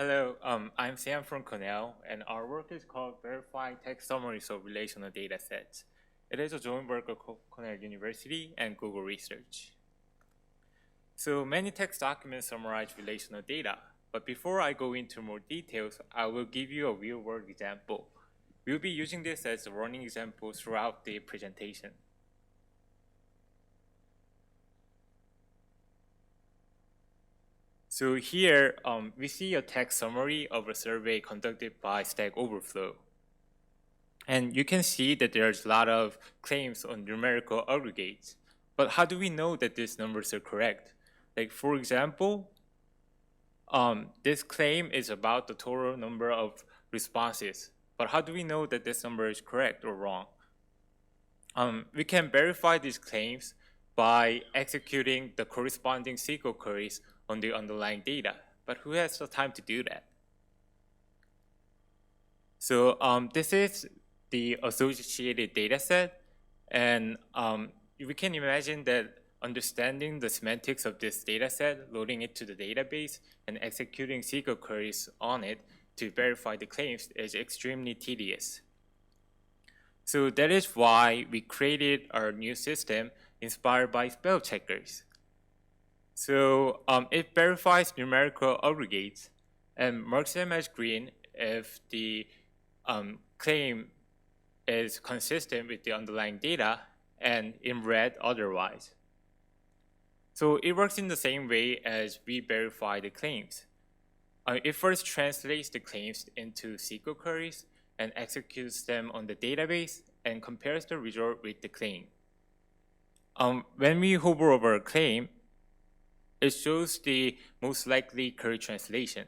Hello, I'm Sam from Cornell, and our work is called Verifying Text Summaries of Relational Datasets. It is a joint work of Cornell University and Google Research. So many text documents summarize relational data, but before I go into more details, I will give you a real-world example. We'll be using this as a running example throughout the presentation. So here, we see a text summary of a survey conducted by Stack Overflow. And you can see that there's a lot of claims on numerical aggregates. But how do we know that these numbers are correct? Like, for example, this claim is about the total number of responses. But how do we know that this number is correct or wrong? We can verify these claims by executing the corresponding SQL queries on the underlying data. But who has the time to do that? So this is the associated data set, and we can imagine that understanding the semantics of this data set, loading it to the database, and executing SQL queries on it to verify the claims is extremely tedious. So that is why we created our new system inspired by spell checkers. So it verifies numerical aggregates and marks them as green if the claim is consistent with the underlying data, and in red otherwise. So it works in the same way as we verify the claims. It first translates the claims into SQL queries and executes them on the database and compares the result with the claim. When we hover over a claim, it shows the most likely query translation.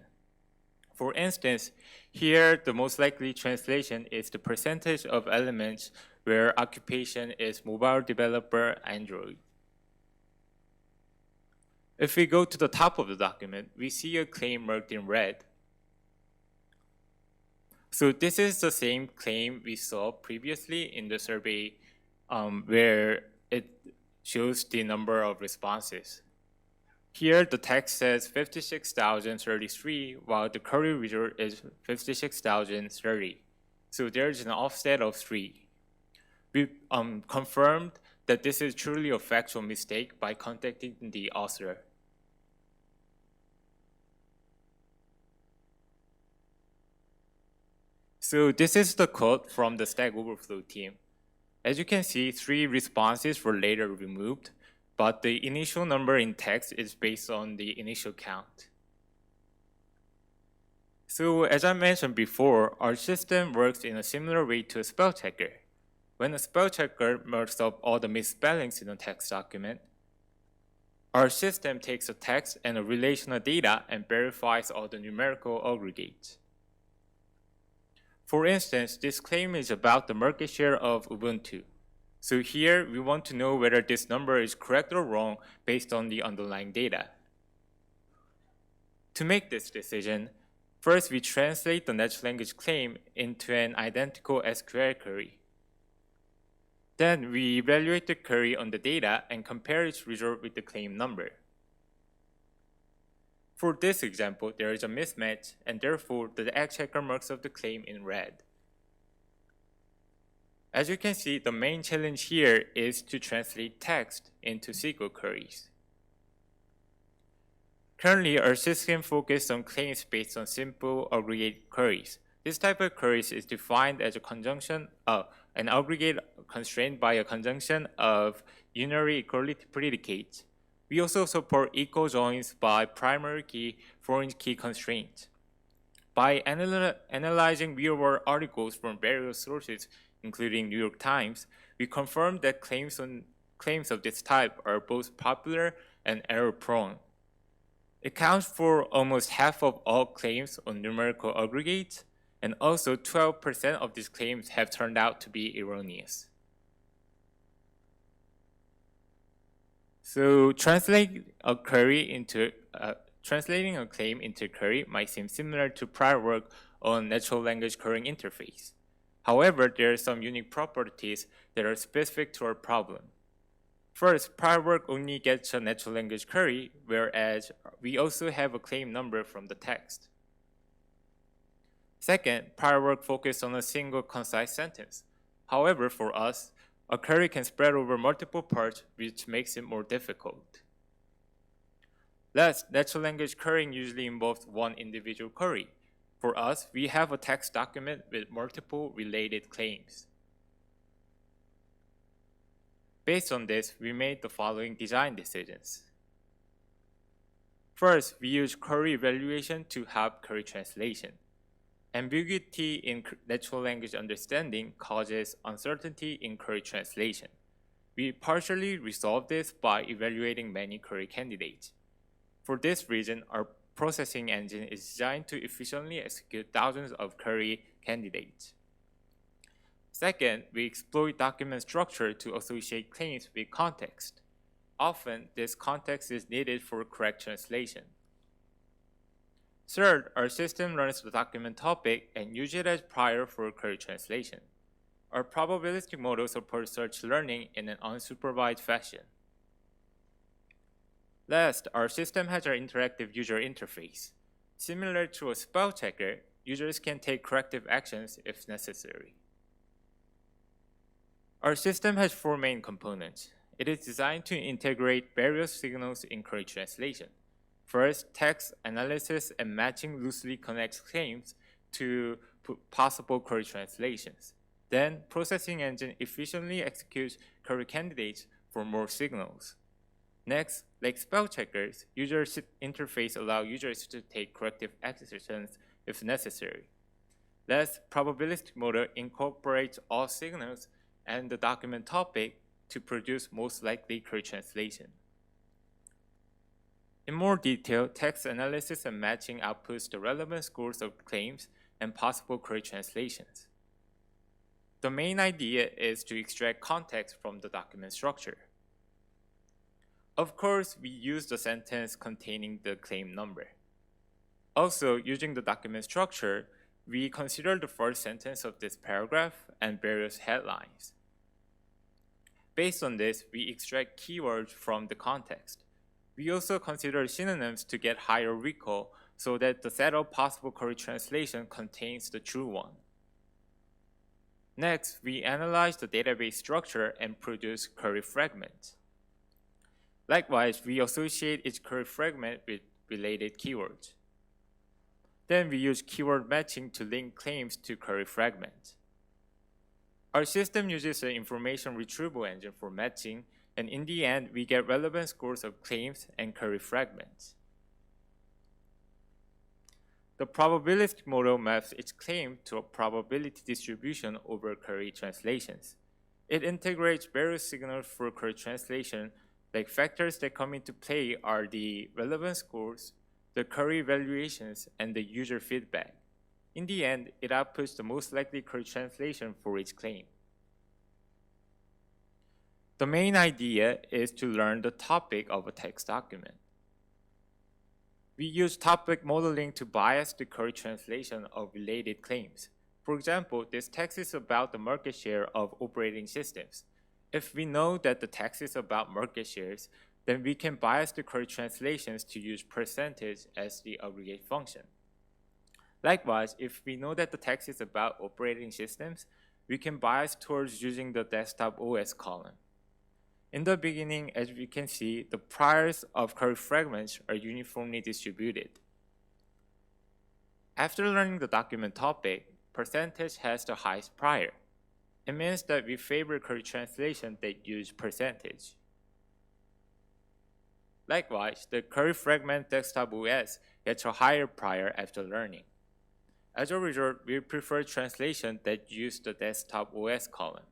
For instance, here the most likely translation is the percentage of elements where occupation is mobile developer Android. If we go to the top of the document, we see a claim marked in red. So this is the same claim we saw previously in the survey where it shows the number of responses. Here, the text says 56,033, while the query result is 56,030. So there's an offset of 3. We confirmed that this is truly a factual mistake by contacting the author. So this is the code from the Stack Overflow team. As you can see, 3 responses were later removed, but the initial number in text is based on the initial count. So as I mentioned before, our system works in a similar way to a spell checker. When a spell checker marks up all the misspellings in a text document, our system takes a text and a relational data and verifies all the numerical aggregates. For instance, this claim is about the market share of Ubuntu. So here, we want to know whether this number is correct or wrong based on the underlying data. To make this decision, first we translate the natural language claim into an identical SQL query. Then we evaluate the query on the data and compare its result with the claim number. For this example, there is a mismatch, and therefore the AggChecker marks up the claim in red. As you can see, the main challenge here is to translate text into SQL queries. Currently, our system focuses on claims based on simple aggregate queries. This type of queries is defined as a conjunction of an aggregate constrained by a conjunction of unary equality predicates. We also support equal joins by primary key, foreign key constraints. By analyzing real-world articles from various sources, including New York Times, we confirmed that claims of this type are both popular and error-prone. It accounts for almost half of all claims on numerical aggregates, and also 12% of these claims have turned out to be erroneous. So translating a claim into a query might seem similar to prior work on natural language querying interface. However, there are some unique properties that are specific to our problem. First, prior work only gets a natural language query, whereas we also have a claim number from the text. Second, prior work focused on a single concise sentence. However, for us, a query can spread over multiple parts, which makes it more difficult. Last, natural language querying usually involves one individual query. For us, we have a text document with multiple related claims. Based on this, we made the following design decisions. First, we use query evaluation to help query translation. Ambiguity in natural language understanding causes uncertainty in query translation. We partially resolve this by evaluating many query candidates. For this reason, our processing engine is designed to efficiently execute thousands of query candidates. Second, we exploit document structure to associate claims with context. Often, this context is needed for correct translation. Third, our system learns the document topic and uses it as prior for query translation. Our probabilistic model supports search learning in an unsupervised fashion. Last, our system has an interactive user interface. Similar to a spell checker, users can take corrective actions if necessary. Our system has four main components. It is designed to integrate various signals in query translation. First, text analysis and matching loosely connects claims to possible query translations. Then, processing engine efficiently executes query candidates for more signals. Next, like spell checkers, user interface allows users to take corrective actions if necessary. Last, probabilistic model incorporates all signals and the document topic to produce most likely query translation. In more detail, text analysis and matching outputs the relevant scores of claims and possible query translations. The main idea is to extract context from the document structure. Of course, we use the sentence containing the claim number. Also, using the document structure, we consider the first sentence of this paragraph and various headlines. Based on this, we extract keywords from the context. We also consider synonyms to get higher recall so that the set of possible query translation contains the true one. Next, we analyze the database structure and produce query fragments. Likewise, we associate each query fragment with related keywords. Then we use keyword matching to link claims to query fragments. Our system uses an information retrieval engine for matching, and in the end, we get relevant scores of claims and query fragments. The probabilistic model maps its claim to a probability distribution over query translations. It integrates various signals for query translation, like factors that come into play are the relevant scores, the query evaluations, and the user feedback. In the end, it outputs the most likely query translation for each claim. The main idea is to learn the topic of a text document. We use topic modeling to bias the query translation of related claims. For example, this text is about the market share of operating systems. If we know that the text is about market shares, then we can bias the query translations to use percentage as the aggregate function. Likewise, if we know that the text is about operating systems, we can bias towards using the desktop OS column. In the beginning, as we can see, the priors of query fragments are uniformly distributed. After learning the document topic, percentage has the highest prior. It means that we favor query translation that use percentage. Likewise, the query fragment desktop OS gets a higher prior after learning. As a result, we prefer translation that use the desktop OS column.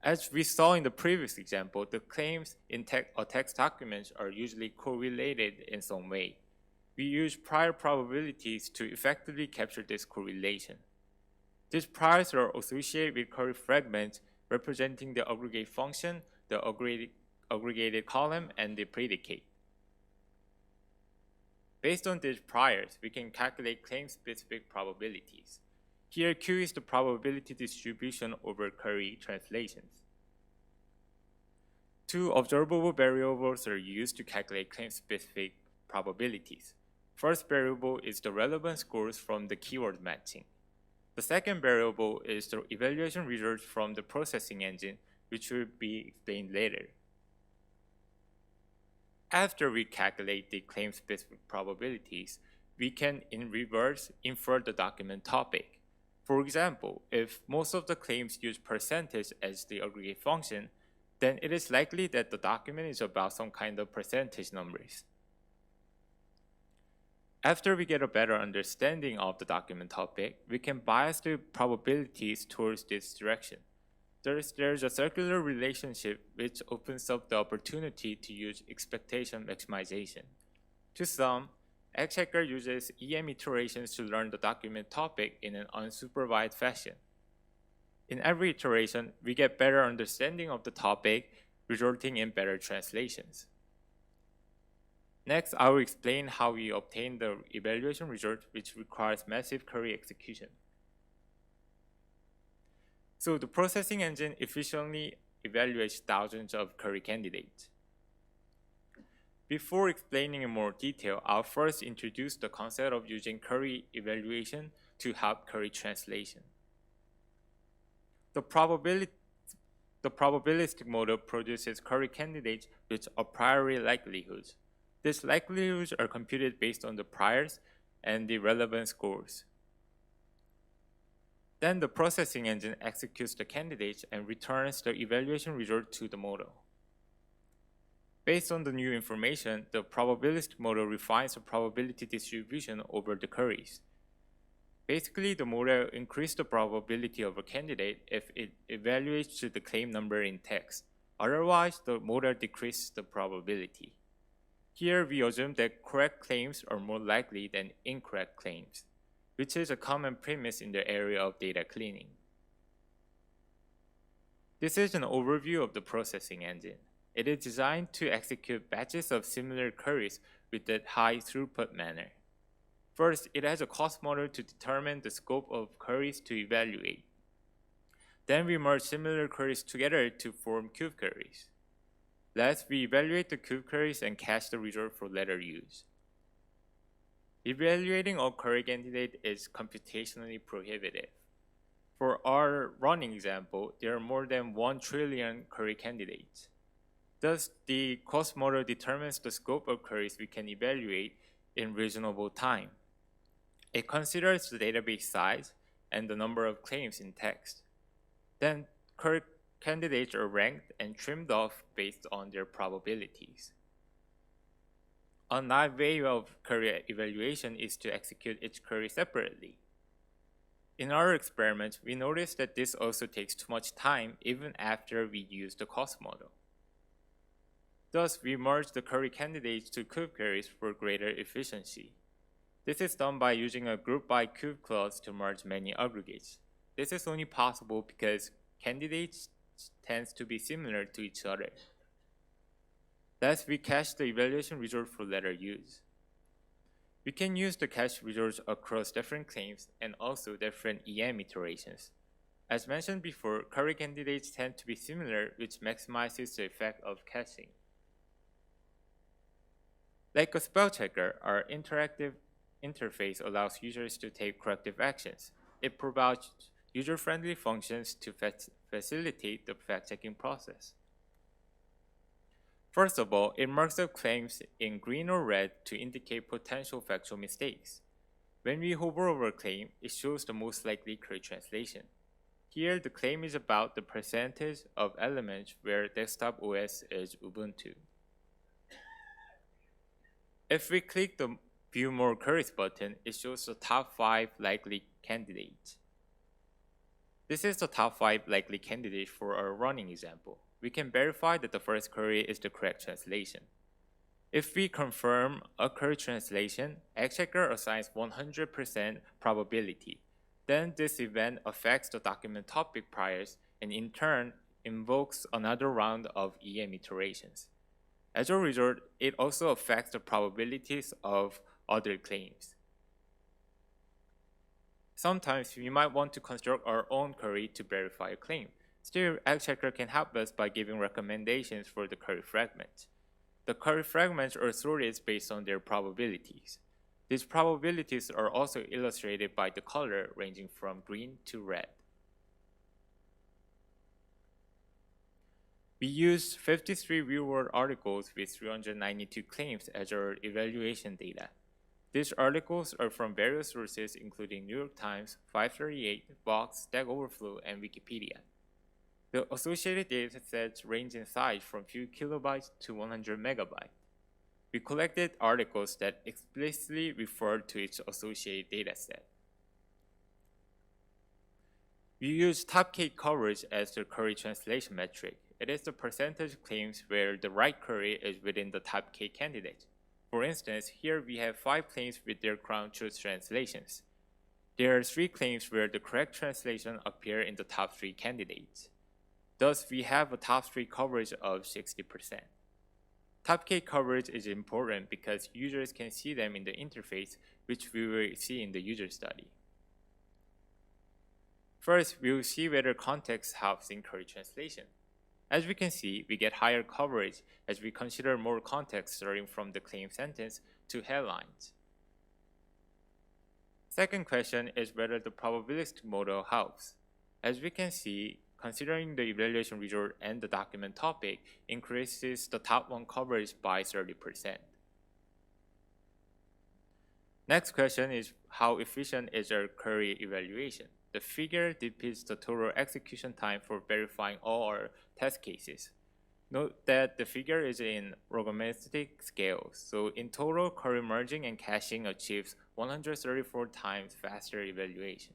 As we saw in the previous example, the claims in text documents are usually correlated in some way. We use prior probabilities to effectively capture this correlation. These priors are associated with query fragments representing the aggregate function, the aggregated column, and the predicate. Based on these priors, we can calculate claim-specific probabilities. Here, Q is the probability distribution over query translations. Two observable variables are used to calculate claim-specific probabilities. First variable is the relevant scores from the keyword matching. The second variable is the evaluation results from the processing engine, which will be explained later. After we calculate the claim-specific probabilities, we can, in reverse, infer the document topic. For example, if most of the claims use percentage as the aggregate function, then it is likely that the document is about some kind of percentage numbers. After we get a better understanding of the document topic, we can bias the probabilities towards this direction. There's a circular relationship which opens up the opportunity to use expectation maximization. To sum, AggChecker uses EM iterations to learn the document topic in an unsupervised fashion. In every iteration, we get better understanding of the topic, resulting in better translations. Next, I will explain how we obtain the evaluation result, which requires massive query execution. So the processing engine efficiently evaluates thousands of query candidates. Before explaining in more detail, I'll first introduce the concept of using query evaluation to help query translation. The probabilistic model produces query candidates with a priori likelihoods. These likelihoods are computed based on the priors and the relevant scores. Then the processing engine executes the candidates and returns the evaluation result to the model. Based on the new information, the probabilistic model refines the probability distribution over the queries. Basically, the model increases the probability of a candidate if it evaluates to the claim number in text. Otherwise, the model decreases the probability. Here, we assume that correct claims are more likely than incorrect claims, which is a common premise in the area of data cleaning. This is an overview of the processing engine. It is designed to execute batches of similar queries with a high throughput manner. First, it has a cost model to determine the scope of queries to evaluate. Then we merge similar queries together to form cube queries. Last, we evaluate the cube queries and cache the result for later use. Evaluating a query candidate is computationally prohibitive. For our running example, there are more than 1 trillion query candidates. Thus, the cost model determines the scope of queries we can evaluate in reasonable time. It considers the database size and the number of claims in text. Then, query candidates are ranked and trimmed off based on their probabilities. Another way of query evaluation is to execute each query separately. In our experiments, we noticed that this also takes too much time even after we use the cost model. Thus, we merge the query candidates to cube queries for greater efficiency. This is done by using a group by cube clause to merge many aggregates. This is only possible because candidates tend to be similar to each other. Thus, we cache the evaluation result for later use. We can use the cache results across different claims and also different EM iterations. As mentioned before, query candidates tend to be similar, which maximizes the effect of caching. Like a spell checker, our interactive interface allows users to take corrective actions. It provides user-friendly functions to facilitate the fact-checking process. First of all, it marks up claims in green or red to indicate potential factual mistakes. When we hover over a claim, it shows the most likely correct translation. Here, the claim is about the percentage of elements where desktop OS is Ubuntu. If we click the View More Queries button, it shows the top 5 likely candidates. This is the top 5 likely candidates for our running example. We can verify that the first query is the correct translation. If we confirm a correct translation, AggChecker assigns 100% probability. Then this event affects the document topic priors and in turn invokes another round of EM iterations. As a result, it also affects the probabilities of other claims. Sometimes we might want to construct our own query to verify a claim. Still, AggChecker can help us by giving recommendations for the query fragments. The query fragments are sorted based on their probabilities. These probabilities are also illustrated by the color ranging from green to red. We used 53 real-world articles with 392 claims as our evaluation data. These articles are from various sources including New York Times, 538, Vox, Stack Overflow, and Wikipedia. The associated datasets range in size from few kilobytes to 100 megabytes. We collected articles that explicitly referred to each associated dataset. We use top K coverage as the query translation metric. It is the percentage of claims where the right query is within the top K candidate. For instance, here we have 5 claims with their ground truth translations. There are 3 claims where the correct translation appear in the top 3 candidates. Thus, we have a top 3 coverage of 60%. Top K coverage is important because users can see them in the interface, which we will see in the user study. First, we will see whether context helps in query translation. As we can see, we get higher coverage as we consider more context starting from the claim sentence to headlines. Second question is whether the probabilistic model helps. As we can see, considering the evaluation result and the document topic increases the top 1 coverage by 30%. Next question is how efficient is our query evaluation? The figure depicts the total execution time for verifying all our test cases. Note that the figure is in logarithmic scale, so in total, query merging and caching achieves 134 times faster evaluation.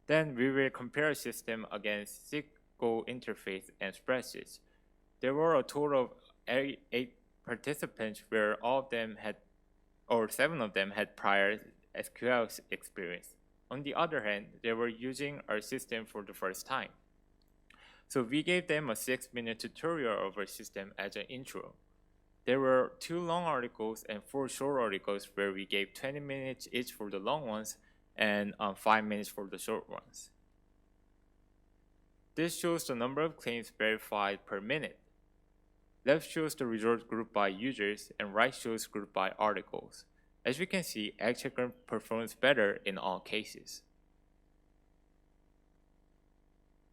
Then we will compare a system against SIGMOD interface and spreadsheets. There were a total of 8 participants where all of them had, or 7 of them had prior SQL experience. On the other hand, they were using our system for the first time. So we gave them a 6-minute tutorial of our system as an intro. There were 2 long articles and 4 short articles where we gave 20 minutes each for the long ones and 5 minutes for the short ones. This shows the number of claims verified per minute. Left shows the results grouped by users and right shows grouped by articles. As we can see, AggChecker performs better in all cases.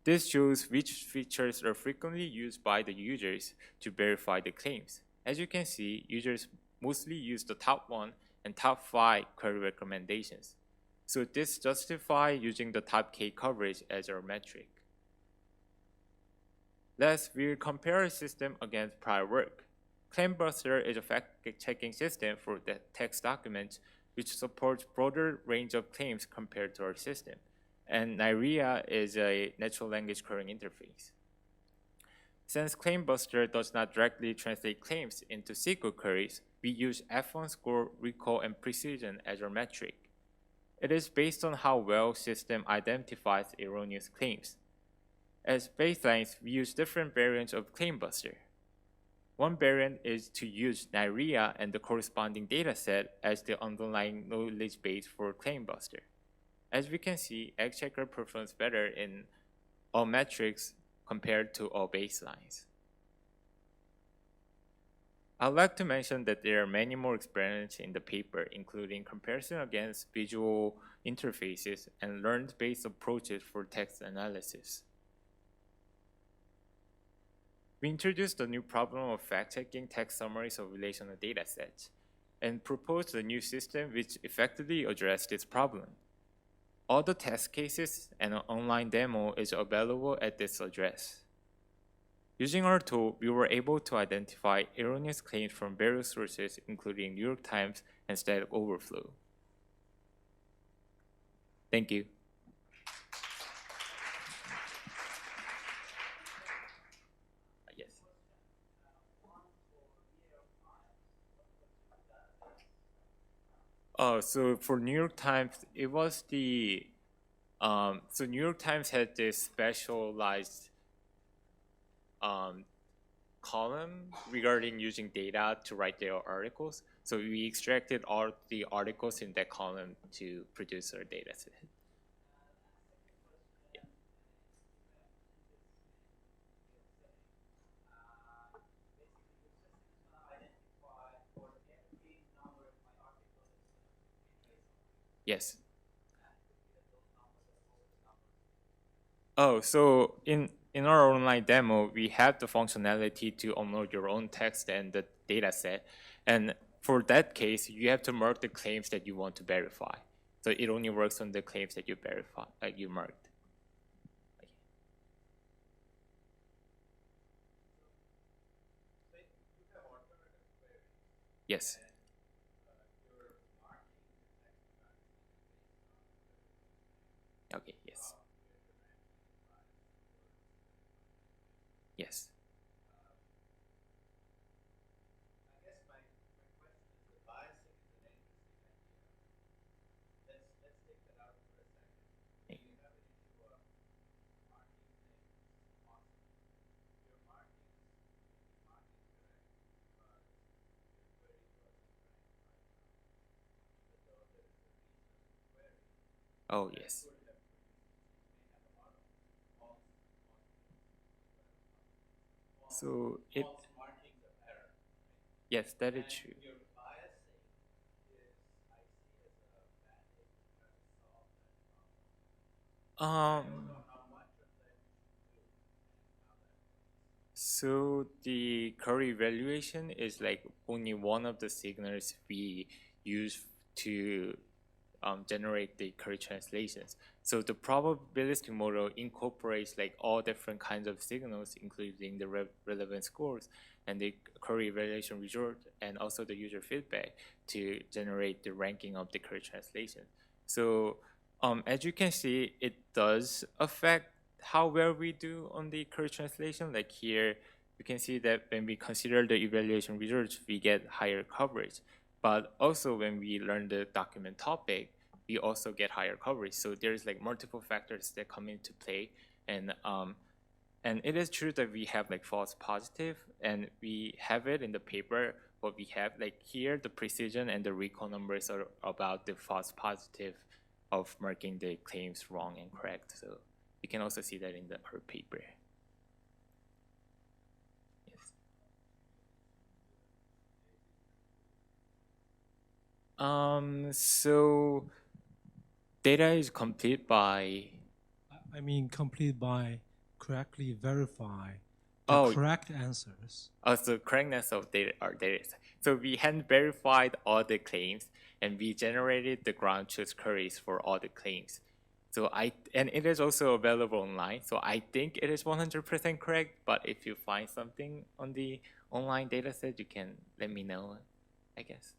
This shows which features are frequently used by the users to verify the claims. As you can see, users mostly use the top 1 and top 5 query recommendations. So this justifies using the top K coverage as our metric. Last, we will compare our system against prior work. ClaimBuster is a fact-checking system for the text documents which supports broader range of claims compared to our system. And NIREA is a natural language querying interface. Since ClaimBuster does not directly translate claims into SQL queries, we use F1 score, recall, and precision as our metric. It is based on how well system identifies erroneous claims. As baselines, we use different variants of ClaimBuster. One variant is to use NIREA and the corresponding dataset as the underlying knowledge base for ClaimBuster. As we can see, AggChecker performs better in all metrics compared to all baselines. I'd like to mention that there are many more experiments in the paper, including comparison against visual interfaces and learned-based approaches for text analysis. We introduced a new problem of fact-checking text summaries of relational datasets and proposed a new system which effectively addressed this problem. All the test cases and an online demo is available at this address. Using our tool, we were able to identify erroneous claims from various sources, including New York Times and Stack Overflow. Thank you. So for New York Times, it was the, so New York Times had this specialized column regarding using data to write their articles. So we extracted all the articles in that column to produce our data set. Yes. Oh, so in our online demo, we have the functionality to upload your own text and the data set. And for that case, you have to mark the claims that you want to verify. So it only works on the claims that you verify, you marked. Yes. Okay, yes. Yes. Oh, yes. So it, yes, that is true. Um, so the curry evaluation is like only one of the signals we use to generate the curry translations. So the probabilistic model incorporates like all different kinds of signals, including the relevant scores and the curry evaluation result, and also the user feedback to generate the ranking of the curry translation. So as you can see, it does affect how well we do on the curry translation. Like here, you can see that when we consider the evaluation results, we get higher coverage. But also when we learn the document topic, we also get higher coverage. So there's like multiple factors that come into play. And it is true that we have like false positive, and we have it in the paper. What we have like here, the precision and the recall numbers are about the false positive of marking the claims wrong and correct. So you can also see that in the our paper. Yes. So data is complete by, I mean, complete by correctly verify the oh, correct answers. so correctness of data, our data set. So we hand verified all the claims, and we generated the ground truth queries for all the claims. So and it is also available online. So I think it is 100% correct. But if you find something on the online data set, you can let me know, I guess.